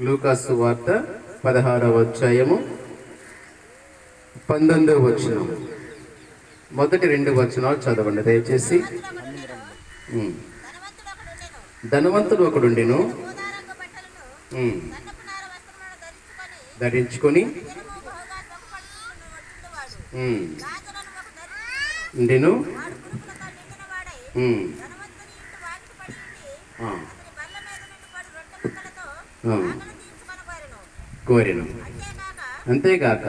లూకాసు సువార్త 16వ అధ్యాయము 19వ వచనం. మొదటి 2 వచనాలు చదవండి దయచేసి. ధనవంతుడు ఒకడుండెను, ధరించుకొని ఉండెను. కోరెను. అంతేగాక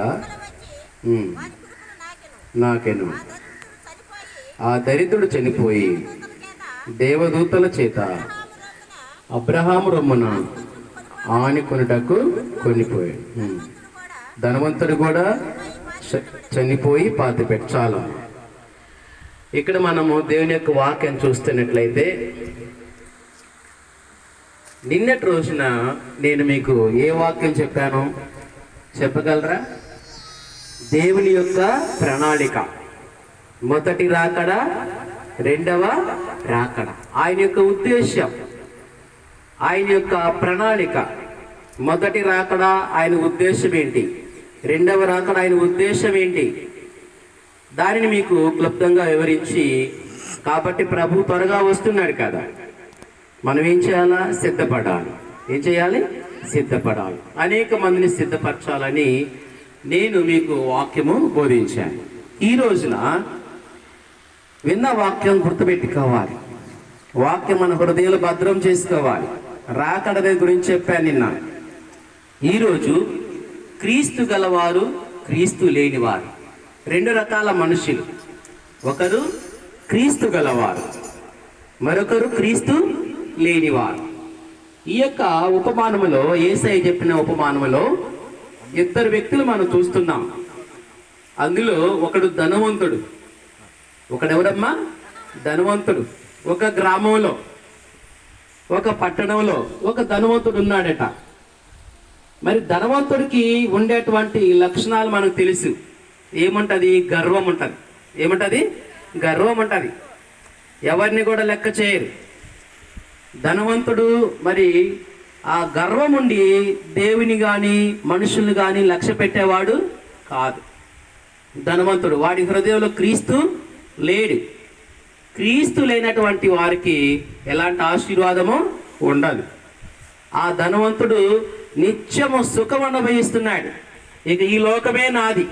నాకెను ఆ దరిద్రుడు చనిపోయి దేవదూతల చేత అబ్రహాము రొమ్మున ఆనుకొనుటకు కొనిపోయాడు. ధనవంతుడు కూడా చనిపోయి పాతిపెట్టాలి. ఇక్కడ మనము దేవుని యొక్క వాక్యం చూస్తున్నట్లయితే, నిన్నటి రోజున నేను మీకు ఏ వాక్యం చెప్పాను చెప్పగలరా? దేవుని యొక్క ప్రణాళిక, మొదటి రాకడ, రెండవ రాకడ, ఆయన యొక్క ఉద్దేశం, ఆయన యొక్క ప్రణాళిక. మొదటి రాకడ ఆయన ఉద్దేశం ఏంటి, రెండవ రాకడ ఆయన ఉద్దేశం ఏంటి, దానిని మీకు క్లుప్తంగా వివరించి, కాబట్టి ప్రభు త్వరగా వస్తున్నాడు కదా, మనం ఏం చేయాలా? సిద్ధపడాలి. ఏం చేయాలి? సిద్ధపడాలి. అనేక మందిని సిద్ధపరచాలని నేను మీకు వాక్యము బోధించాను. ఈ రోజున విన్న వాక్యం గుర్తుపెట్టుకోవాలి, వాక్యం మన హృదయాలు భద్రం చేసుకోవాలి. రాకడ గురించి చెప్పాను నిన్న. ఈరోజు క్రీస్తు గలవారు, క్రీస్తు లేనివారు, 2 రకాల మనుషులు. ఒకరు క్రీస్తు గలవారు, మరొకరు క్రీస్తు లేనివారు. ఈ యొక్క ఉపమానములో, యేసయ్య చెప్పిన ఉపమానములో 2 వ్యక్తులు మనం చూస్తున్నాం. అందులో ఒకడు ధనవంతుడు. ఒకడెవడమ్మా? ధనవంతుడు. ఒక గ్రామంలో, ఒక పట్టణంలో ఒక ధనవంతుడు ఉన్నాడట. మరి ధనవంతుడికి ఉండేటువంటి లక్షణాలు మనకు తెలుసు. ఏముంటది? గర్వం ఉంటుంది. ఏముంటది? గర్వం ఉంటుంది. ఎవరిని కూడా లెక్క చేయరు ధనవంతుడు. మరి ఆ గర్వం ఉండి దేవుని కానీ మనుషుల్ని కానీ లక్ష్య పెట్టేవాడు కాదు ధనవంతుడు. వాడి హృదయంలో క్రీస్తు లేడు. క్రీస్తు లేనటువంటి వారికి ఎలాంటి ఆశీర్వాదము ఉండదు. ఆ ధనవంతుడు నిత్యము సుఖం అనుభవిస్తున్నాడు. ఇక ఈ లోకమే నాది,